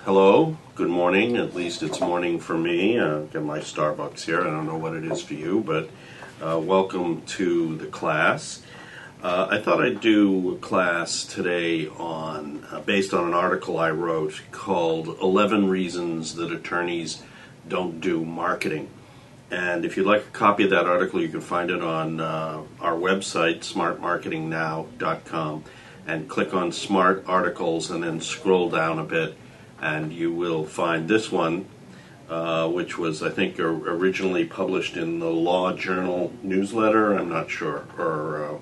Hello, good morning. At least it's morning for me. Got my Starbucks here. I don't know what it is for you, but welcome to the class. I thought I'd do a class today on based on an article I wrote called 11 Reasons That Attorneys Don't Do Marketing. And if you'd like a copy of that article, you can find it on our website, smartmarketingnow.com, and click on Smart Articles and then scroll down a bit, and you will find this one, which was, I think, originally published in the Law Journal newsletter, I'm not sure, or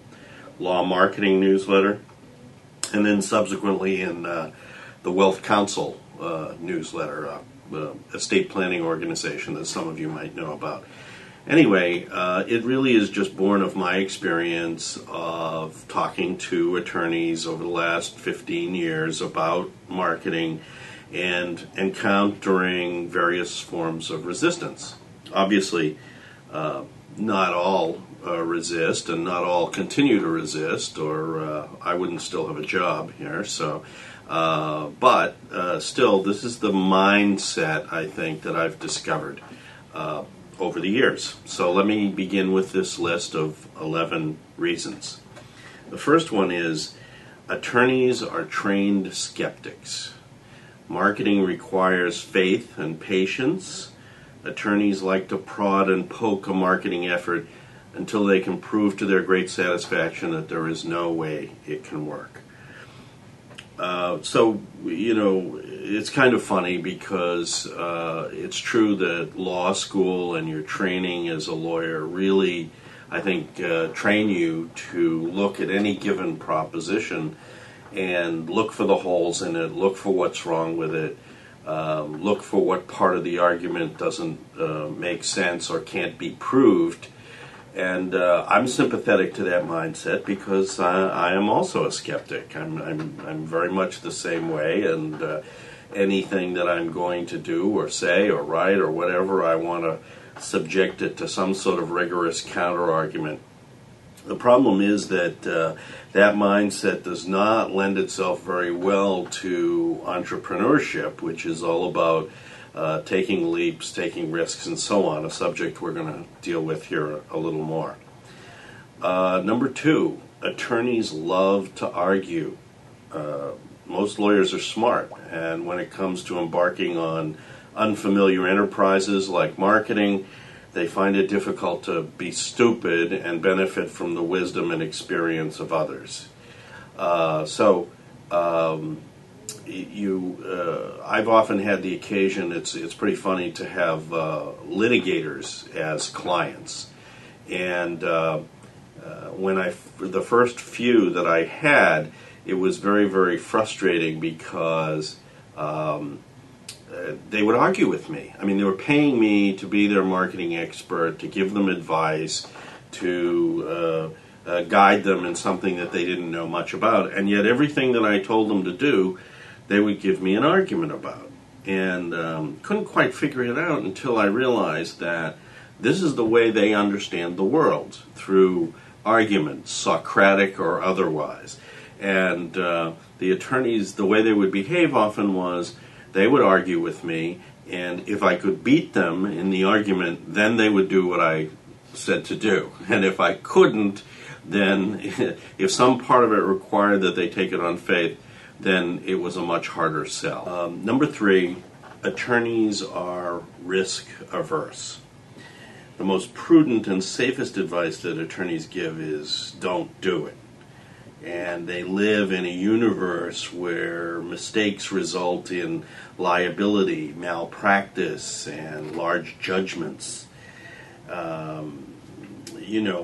Law Marketing newsletter, and then subsequently in the Wealth Council newsletter, estate planning organization that some of you might know about. Anyway, it really is just born of my experience of talking to attorneys over the last 15 years about marketing and encountering various forms of resistance. Obviously, not all resist and not all continue to resist, or I wouldn't still have a job here. So, but still, this is the mindset, I think, that I've discovered over the years. So let me begin with this list of 11 reasons. The first one is attorneys are trained skeptics. Marketing requires faith and patience. Attorneys like to prod and poke a marketing effort until they can prove to their great satisfaction that there is no way it can work. So, you know, it's kind of funny because it's true that law school and your training as a lawyer really, I think, train you to look at any given proposition and look for the holes in it, look for what's wrong with it, look for what part of the argument doesn't make sense or can't be proved. And I'm sympathetic to that mindset because I am also a skeptic. I'm very much the same way, and anything that I'm going to do or say or write or whatever, I want to subject it to some sort of rigorous counter-argument. The problem is that that mindset does not lend itself very well to entrepreneurship, which is all about taking leaps, taking risks, and so on, a subject we're going to deal with here a little more. Number two, attorneys love to argue. Most lawyers are smart, and when it comes to embarking on unfamiliar enterprises like marketing, they find it difficult to be stupid and benefit from the wisdom and experience of others. I've often had the occasion, it's pretty funny to have litigators as clients. And the first few that I had, it was very, very frustrating because they would argue with me. I mean, they were paying me to be their marketing expert, to give them advice, to guide them in something that they didn't know much about. And yet everything that I told them to do, they would give me an argument about. And couldn't quite figure it out until I realized that this is the way they understand the world, through arguments, Socratic or otherwise. And the attorneys, the way they would behave often was, they would argue with me, and if I could beat them in the argument, then they would do what I said to do. And if I couldn't, then if some part of it required that they take it on faith, then it was a much harder sell. Number three, attorneys are risk averse. The most prudent and safest advice that attorneys give is don't do it. And they live in a universe where mistakes result in liability, malpractice, and large judgments.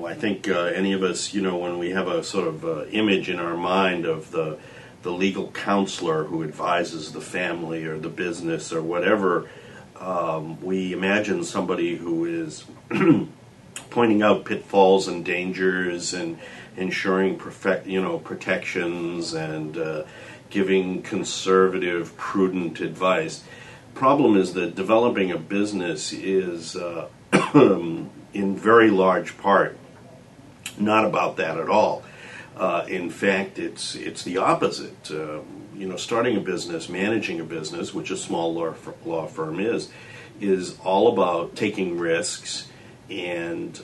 I think any of us, when we have a sort of image in our mind of the legal counselor who advises the family or the business or whatever, we imagine somebody who is pointing out pitfalls and dangers and ensuring protections and giving conservative, prudent advice. Problem is that developing a business is, in very large part, not about that at all. In fact, it's the opposite. Starting a business, managing a business, which a small law firm is all about taking risks and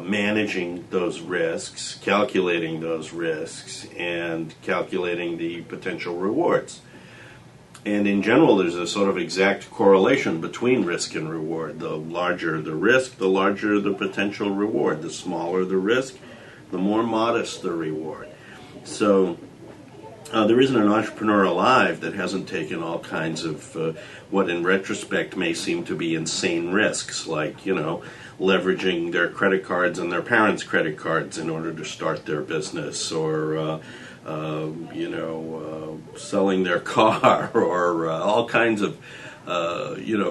managing those risks, calculating those risks, and calculating the potential rewards. And in general, there's a sort of exact correlation between risk and reward. The larger the risk, the larger the potential reward. The smaller the risk, the more modest the reward. So there isn't an entrepreneur alive that hasn't taken all kinds of what in retrospect may seem to be insane risks, like, leveraging their credit cards and their parents' credit cards in order to start their business, or selling their car, or all kinds of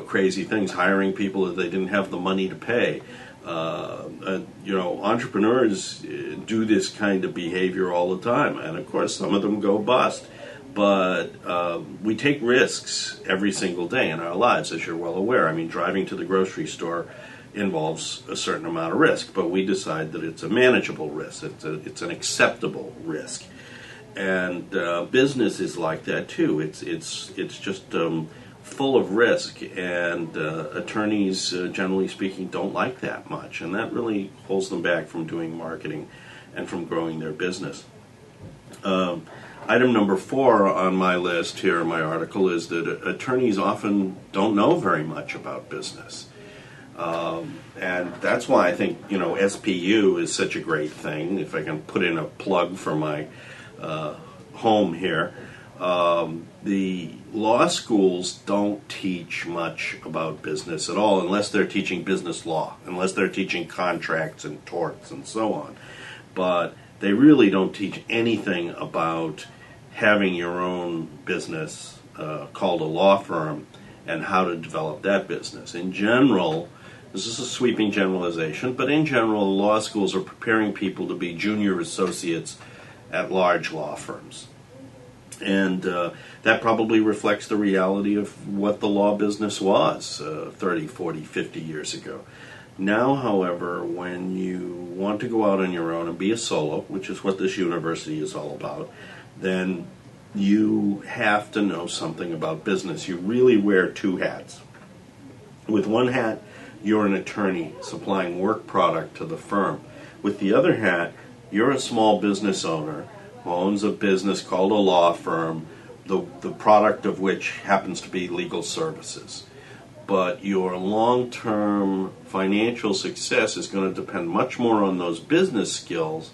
crazy things, hiring people that they didn't have the money to pay. Entrepreneurs do this kind of behavior all the time, and of course some of them go bust. But we take risks every single day in our lives, as you're well aware. I mean, driving to the grocery store involves a certain amount of risk, but we decide that it's a manageable risk. It's an acceptable risk. And business is like that too. It's just full of risk, and attorneys, generally speaking, don't like that much, and that really holds them back from doing marketing and from growing their business. Item number 4 on my list here in my article is that attorneys often don't know very much about business. And that's why I think, SPU is such a great thing. If I can put in a plug for my home here. The law schools don't teach much about business at all, unless they're teaching business law, unless they're teaching contracts and torts and so on. But they really don't teach anything about having your own business called a law firm and how to develop that business. In general, this is a sweeping generalization, but in general, law schools are preparing people to be junior associates at large law firms. And that probably reflects the reality of what the law business was 30, 40, 50 years ago. Now, however, when you want to go out on your own and be a solo, which is what this university is all about, then you have to know something about business. You really wear 2 hats. With one hat, you're an attorney supplying work product to the firm. With the other hat, you're a small business owner who owns a business called a law firm, the product of which happens to be legal services. But your long-term financial success is going to depend much more on those business skills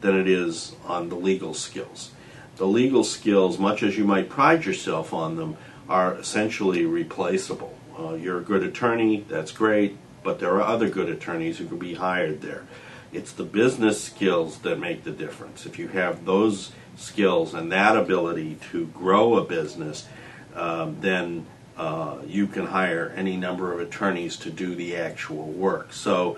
than it is on the legal skills. The legal skills, much as you might pride yourself on them, are essentially replaceable. You're a good attorney, that's great, but there are other good attorneys who can be hired there. It's the business skills that make the difference. If you have those skills and that ability to grow a business, then you can hire any number of attorneys to do the actual work. So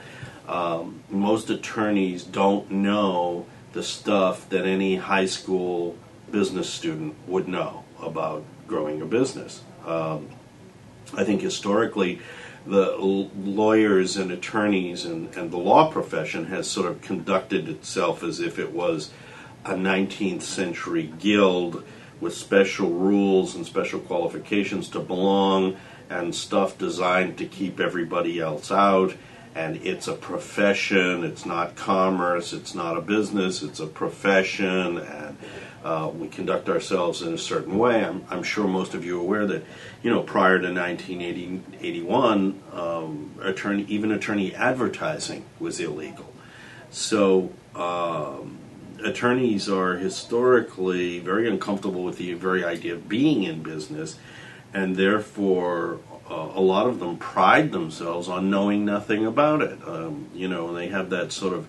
most attorneys don't know the stuff that any high school business student would know about growing a business. I think historically, the lawyers and attorneys and the law profession has sort of conducted itself as if it was a 19th century guild with special rules and special qualifications to belong and stuff designed to keep everybody else out. And it's a profession, it's not commerce, it's not a business, it's a profession, and we conduct ourselves in a certain way. I'm sure most of you are aware that, prior to 1981, even attorney advertising was illegal. So attorneys are historically very uncomfortable with the very idea of being in business, and therefore a lot of them pride themselves on knowing nothing about it. And they have that sort of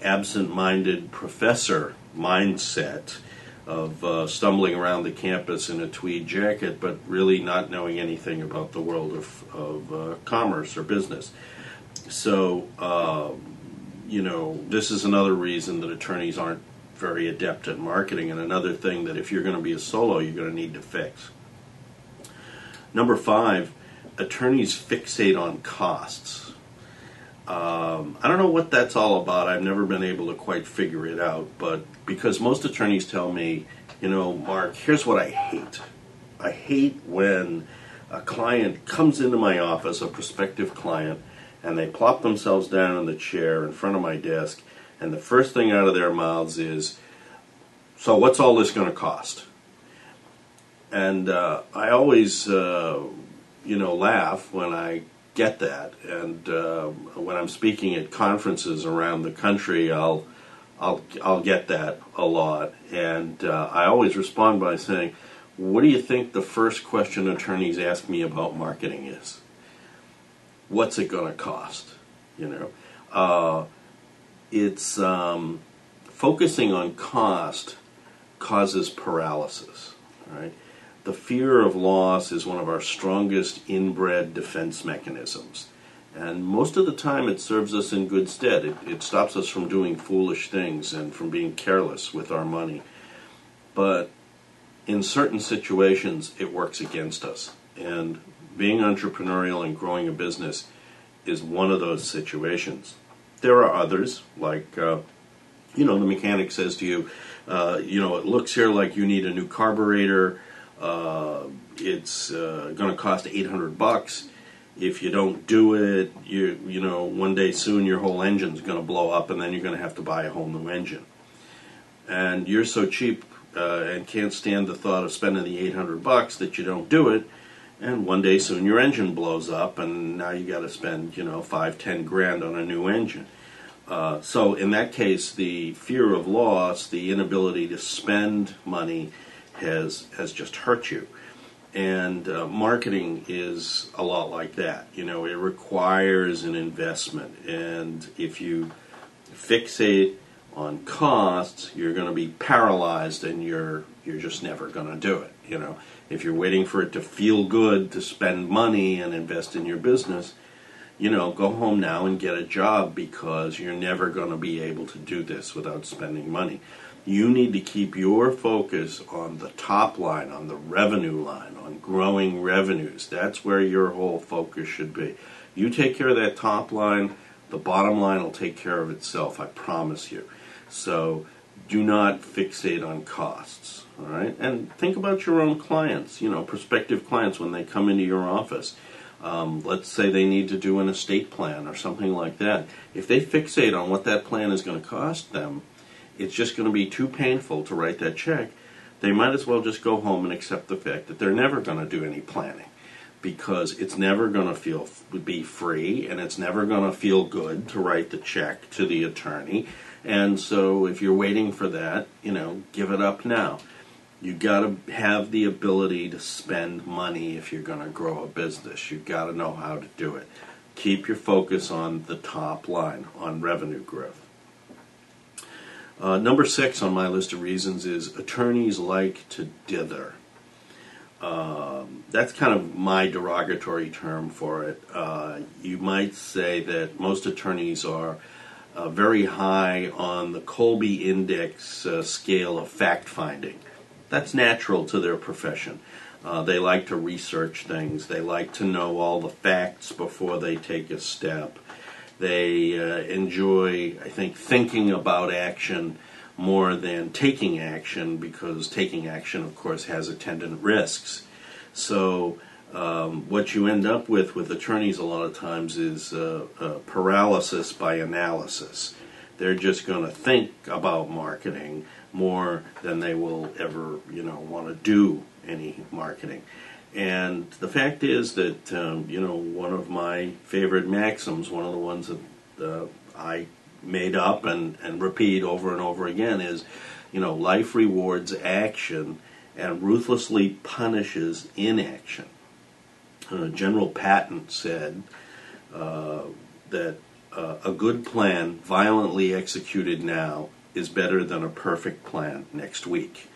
absent-minded professor mindset of stumbling around the campus in a tweed jacket, but really not knowing anything about the world of commerce or business. So, this is another reason that attorneys aren't very adept at marketing, and another thing that if you're going to be a solo, you're going to need to fix. Number 5, attorneys fixate on costs. I don't know what that's all about. I've never been able to quite figure it out, but because most attorneys tell me, Mark, here's what I hate. I hate when a client comes into my office, a prospective client, and they plop themselves down in the chair in front of my desk, and the first thing out of their mouths is, so what's all this going to cost? And I always, laugh when I get that. And when I'm speaking at conferences around the country, I'll get that a lot. And I always respond by saying, what do you think the first question attorneys ask me about marketing is? What's it going to cost? It's focusing on cost causes paralysis, right? The fear of loss is one of our strongest inbred defense mechanisms. And most of the time it serves us in good stead. It stops us from doing foolish things and from being careless with our money. But in certain situations, it works against us. And being entrepreneurial and growing a business is one of those situations. There are others, like, the mechanic says to you, it looks here like you need a new carburetor. It's going to cost $800. If you don't do it, one day soon your whole engine's going to blow up, and then you're going to have to buy a whole new engine. And you're so cheap and can't stand the thought of spending the $800 that you don't do it. And one day soon your engine blows up, and now you got to spend, $5-10 grand on a new engine. So in that case, the fear of loss, the inability to spend money, has just hurt you. And marketing is a lot like that. It requires an investment. And if you fixate on costs, you're going to be paralyzed, and you're just never going to do it. If you're waiting for it to feel good to spend money and invest in your business, go home now and get a job, because you're never going to be able to do this without spending money. You need to keep your focus on the top line, on the revenue line, on growing revenues. That's where your whole focus should be. You take care of that top line, the bottom line will take care of itself, I promise you. So do not fixate on costs, all right? And think about your own clients, prospective clients when they come into your office. Let's say they need to do an estate plan or something like that. If they fixate on what that plan is going to cost them, it's just going to be too painful to write that check. They might as well just go home and accept the fact that they're never going to do any planning, because it's never going to be free, and it's never going to feel good to write the check to the attorney. And so if you're waiting for that, give it up now. You got to have the ability to spend money if you're going to grow a business. You got to know how to do it. Keep your focus on the top line, on revenue growth. Number 6 on my list of reasons is attorneys like to dither. That's kind of my derogatory term for it. You might say that most attorneys are very high on the Colby Index scale of fact-finding. That's natural to their profession. They like to research things. They like to know all the facts before they take a step. They enjoy, I think, thinking about action more than taking action, because taking action, of course, has attendant risks. So what you end up with attorneys a lot of times is paralysis by analysis. They're just going to think about marketing more than they will ever, want to do any marketing. And the fact is that, one of my favorite maxims, one of the ones that I made up and repeat over and over again is, life rewards action and ruthlessly punishes inaction. General Patton said that a good plan violently executed now is better than a perfect plan next week.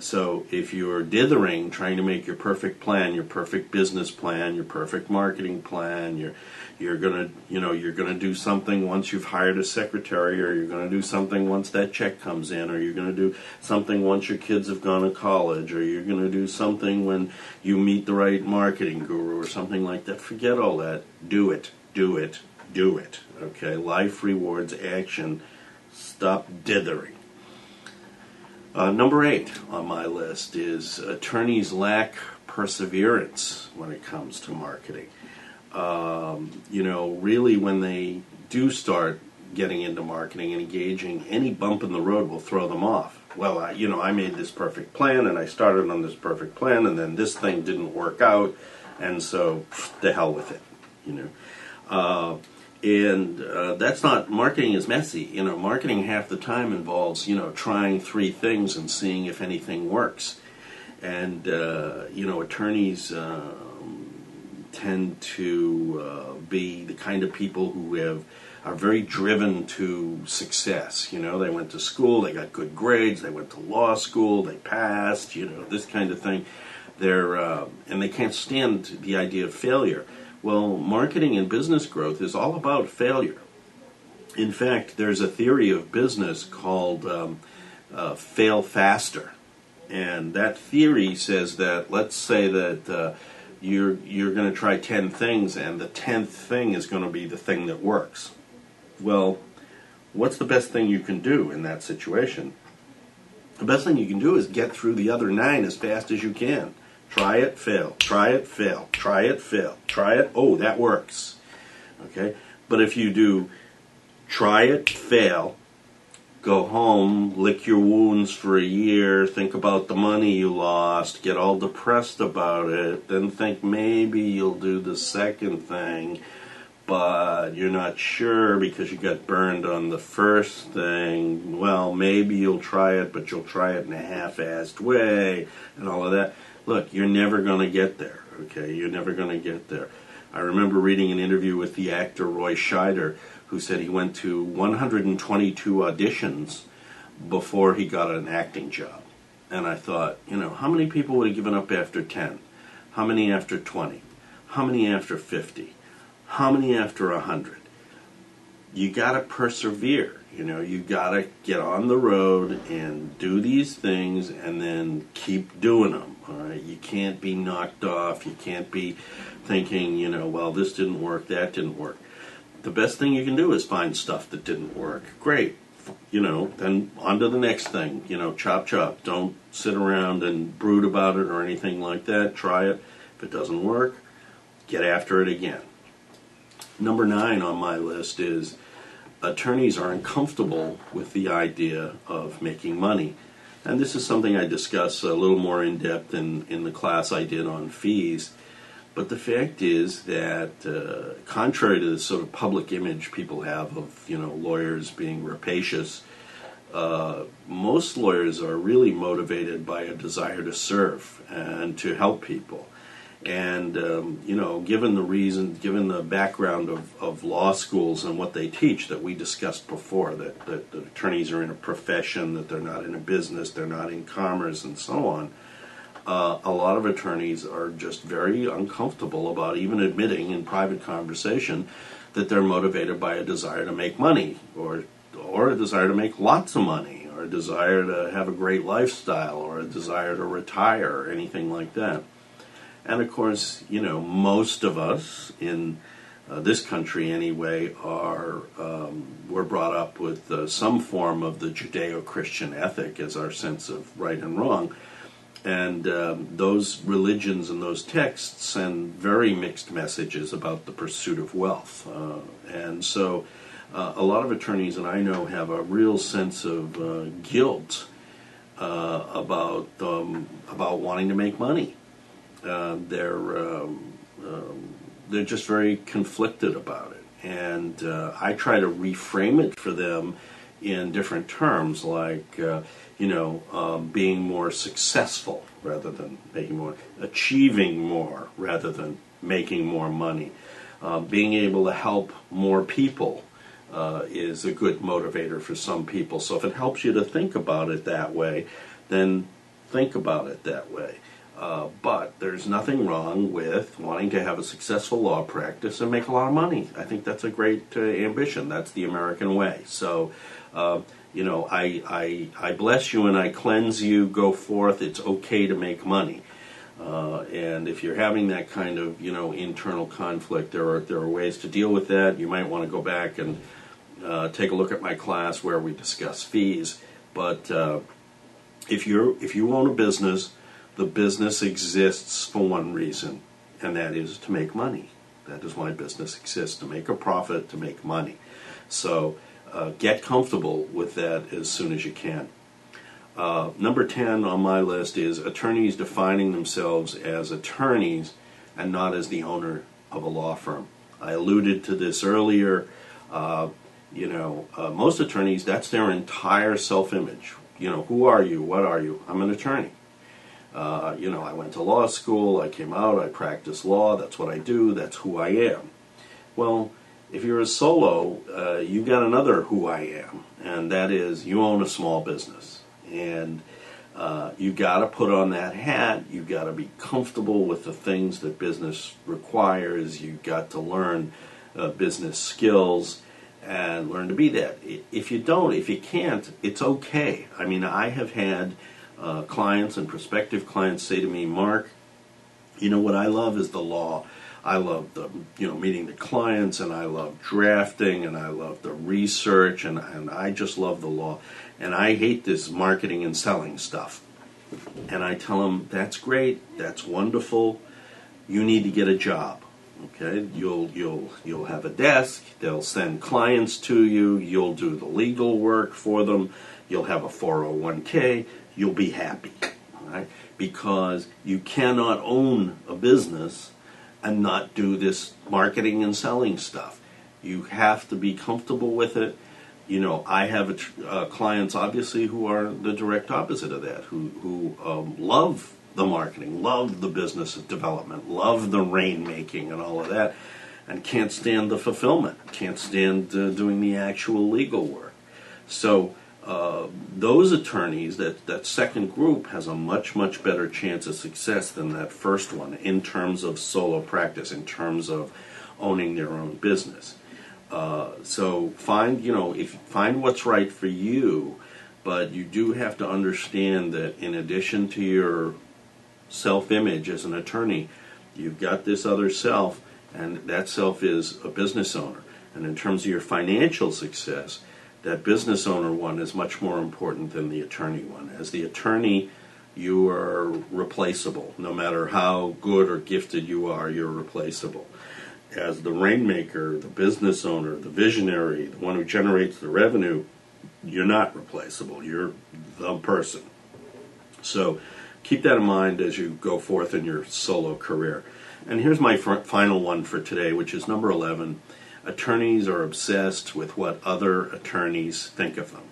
So if you're dithering, trying to make your perfect plan, your perfect business plan, your perfect marketing plan, you're gonna do something once you've hired a secretary, or you're gonna do something once that check comes in, or you're gonna do something once your kids have gone to college, or you're gonna do something when you meet the right marketing guru or something like that. Forget all that. Do it. do it. Okay, life rewards action. Stop dithering. Number 8 on my list is attorneys lack perseverance when it comes to marketing. Really when they do start getting into marketing and engaging, any bump in the road will throw them off. Well, I made this perfect plan, and I started on this perfect plan, and then this thing didn't work out, and so the hell with it, And that's not, marketing is messy. Marketing half the time involves, trying 3 things and seeing if anything works. And, attorneys tend to be the kind of people who are very driven to success. They went to school, they got good grades, they went to law school, they passed, this kind of thing. And they can't stand the idea of failure. Well, marketing and business growth is all about failure. In fact, there's a theory of business called fail faster. And that theory says that, let's say that you're going to try 10 things, and the 10th thing is going to be the thing that works. Well, what's the best thing you can do in that situation? The best thing you can do is get through the other 9 as fast as you can. Try it, fail. Try it, fail. Try it, fail. Try it, oh, that works. Okay? But if you do try it, fail, go home, lick your wounds for a year, think about the money you lost, get all depressed about it, then think maybe you'll do the second thing, but you're not sure because you got burned on the first thing. Well, maybe you'll try it, but you'll try it in a half-assed way, and all of that. Look, you're never going to get there, okay? You're never going to get there. I remember reading an interview with the actor Roy Scheider, who said he went to 122 auditions before he got an acting job. And I thought, how many people would have given up after 10? How many after 20? How many after 50? How many after 100? You got to persevere. You got to get on the road and do these things and then keep doing them. All right? You can't be knocked off. You can't be thinking, well, this didn't work, that didn't work. The best thing you can do is find stuff that didn't work. Great. Then on to the next thing. Chop, chop. Don't sit around and brood about it or anything like that. Try it. If it doesn't work, get after it again. Number 9 on my list is attorneys are uncomfortable with the idea of making money. And this is something I discuss a little more in depth in the class I did on fees. But the fact is that contrary to the sort of public image people have of, lawyers being rapacious, most lawyers are really motivated by a desire to serve and to help people. And, given the background of law schools and what they teach that we discussed before, that attorneys are in a profession, that they're not in a business, they're not in commerce, and so on, a lot of attorneys are just very uncomfortable about even admitting in private conversation that they're motivated by a desire to make money, or a desire to make lots of money, or a desire to have a great lifestyle, or a desire to retire, or anything like that. And of course, most of us in this country anyway were brought up with some form of the Judeo-Christian ethic as our sense of right and wrong. And those religions and those texts send very mixed messages about the pursuit of wealth. And so a lot of attorneys, and I know, have a real sense of guilt about wanting to make money. They're just very conflicted about it, and I try to reframe it for them in different terms, like being more successful rather than making more, achieving more rather than making more money, being able to help more people is a good motivator for some people. So if it helps you to think about it that way, then think about it that way. But there's nothing wrong with wanting to have a successful law practice and make a lot of money. I think that's a great ambition. That's the American way. So, I bless you and I cleanse you. Go forth. It's okay to make money. And if you're having that kind of, internal conflict, there are ways to deal with that. You might want to go back and take a look at my class where we discuss fees. But if you own a business, the business exists for one reason, and that is to make money. That is why business exists, to make a profit, to make money. So get comfortable with that as soon as you can. Number 10 on my list is attorneys defining themselves as attorneys and not as the owner of a law firm. I alluded to this earlier. Most attorneys, that's their entire self-image. Who are you? What are you? I'm an attorney. I went to law school, I came out, I practice law, that's what I do, that's who I am. Well, if you're a solo, you got another who I am, and that is you own a small business. And you got to put on that hat. You got to be comfortable with the things that business requires. You got to learn business skills and learn to be that. If you can't, it's okay. I mean, I have had clients and prospective clients say to me, Mark, what I love is the law. I love meeting the clients, and I love drafting, and I love the research, and I just love the law. And I hate this marketing and selling stuff. And I tell them, that's great, that's wonderful. You need to get a job. Okay, you'll have a desk. They'll send clients to you. You'll do the legal work for them. You'll have a 401k. You'll be happy, right? Because you cannot own a business and not do this marketing and selling stuff. You have to be comfortable with it. I have clients, obviously, who are the direct opposite of that, who love the marketing, love the business development, love the rainmaking and all of that, and can't stand the fulfillment, can't stand doing the actual legal work. So those attorneys, that second group has a much, much better chance of success than that first one in terms of solo practice, in terms of owning their own business. So find what's right for you, but you do have to understand that in addition to your self-image as an attorney, you've got this other self, and that self is a business owner. And in terms of your financial success, that business owner one is much more important than the attorney one. As the attorney, you are replaceable. No matter how good or gifted you are, you're replaceable. As the rainmaker, the business owner, the visionary, the one who generates the revenue, you're not replaceable. You're the person. So keep that in mind as you go forth in your solo career. And here's my final one for today, which is number 11. Attorneys are obsessed with what other attorneys think of them.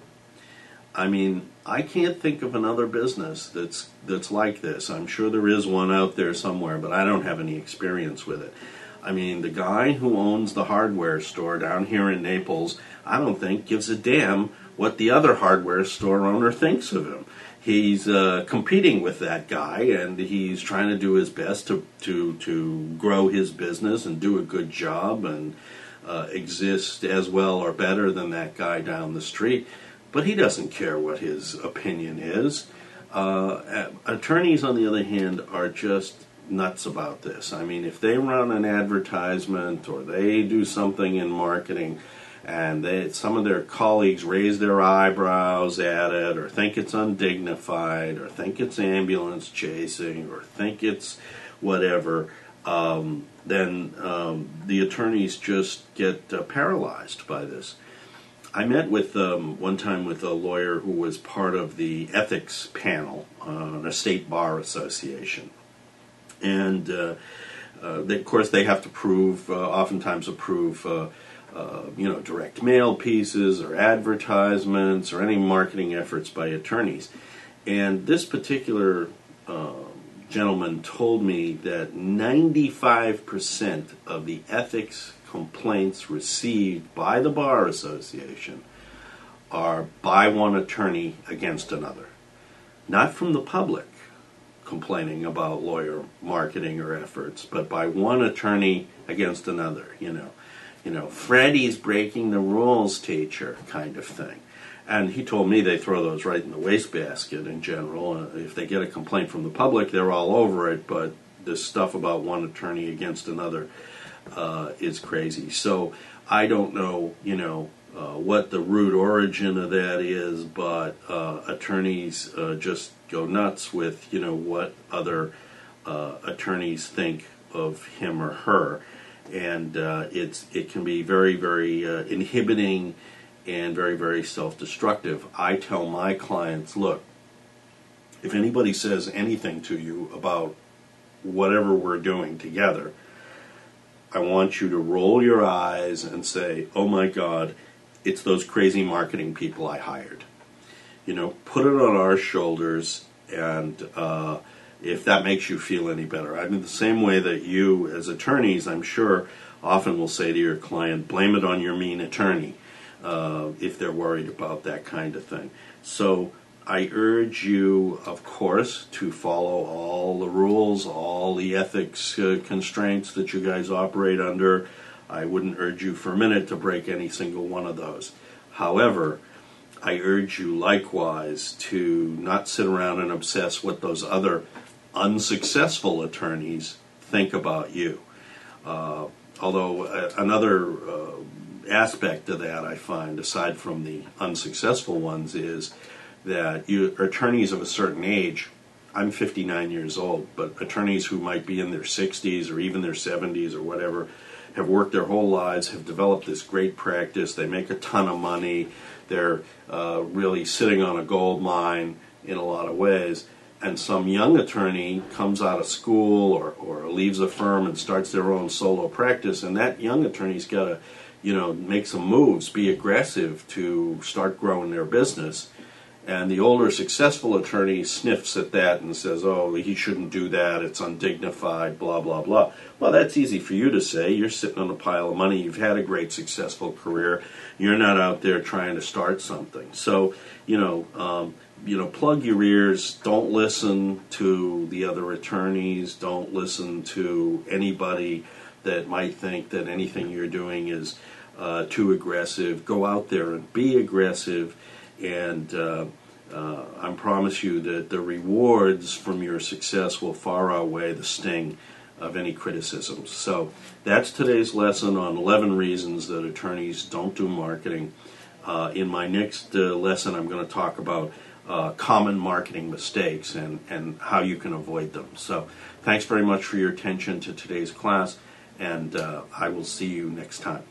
I mean, I can't think of another business that's like this. I'm sure there is one out there somewhere, but I don't have any experience with it. I mean, the guy who owns the hardware store down here in Naples, I don't think gives a damn what the other hardware store owner thinks of him. He's competing with that guy, and he's trying to do his best to grow his business and do a good job and exist as well or better than that guy down the street. But he doesn't care what his opinion is. Attorneys, on the other hand, are just nuts about this. I mean, if they run an advertisement or they do something in marketing and some of their colleagues raise their eyebrows at it or think it's undignified or think it's ambulance chasing or think it's whatever, then the attorneys just get paralyzed by this. I met with one time with a lawyer who was part of the ethics panel on a state bar association. And of course, they have to oftentimes approve, direct mail pieces or advertisements or any marketing efforts by attorneys. And this particular gentleman told me that 95% of the ethics complaints received by the Bar Association are by one attorney against another. Not from the public complaining about lawyer marketing or efforts, but by one attorney against another, Freddie's breaking the rules, teacher, kind of thing. And he told me they throw those right in the wastebasket in general. If they get a complaint from the public, they're all over it, but this stuff about one attorney against another is crazy. So I don't know, what the root origin of that is, but attorneys just go nuts with, what other attorneys think of him or her. And it can be very, very inhibiting and very, very self-destructive. I tell my clients, look, if anybody says anything to you about whatever we're doing together, I want you to roll your eyes and say, oh my God, it's those crazy marketing people I hired. Put it on our shoulders, and if that makes you feel any better. I mean, the same way that you, as attorneys, I'm sure, often will say to your client, blame it on your mean attorney, if they're worried about that kind of thing. So I urge you, of course, to follow all the rules, all the ethics constraints that you guys operate under. I wouldn't urge you for a minute to break any single one of those. However, I urge you likewise to not sit around and obsess what those other unsuccessful attorneys think about you. Although another aspect of that I find, aside from the unsuccessful ones, is that attorneys of a certain age, I'm 59 years old, but attorneys who might be in their 60s or even their 70s or whatever, have worked their whole lives, have developed this great practice, they make a ton of money, they're really sitting on a gold mine in a lot of ways, and some young attorney comes out of school or leaves a firm and starts their own solo practice, and that young attorney's got to make some moves, be aggressive to start growing their business. And the older successful attorney sniffs at that and says, oh, he shouldn't do that, it's undignified, blah, blah, blah. Well, that's easy for you to say. You're sitting on a pile of money, you've had a great successful career, you're not out there trying to start something. So, plug your ears, don't listen to the other attorneys, don't listen to anybody that might think that anything you're doing is too aggressive. Go out there and be aggressive, and I promise you that the rewards from your success will far outweigh the sting of any criticisms. So that's today's lesson on 11 reasons that attorneys don't do marketing. In my next lesson, I'm going to talk about common marketing mistakes and how you can avoid them. So thanks very much for your attention to today's class, and I will see you next time.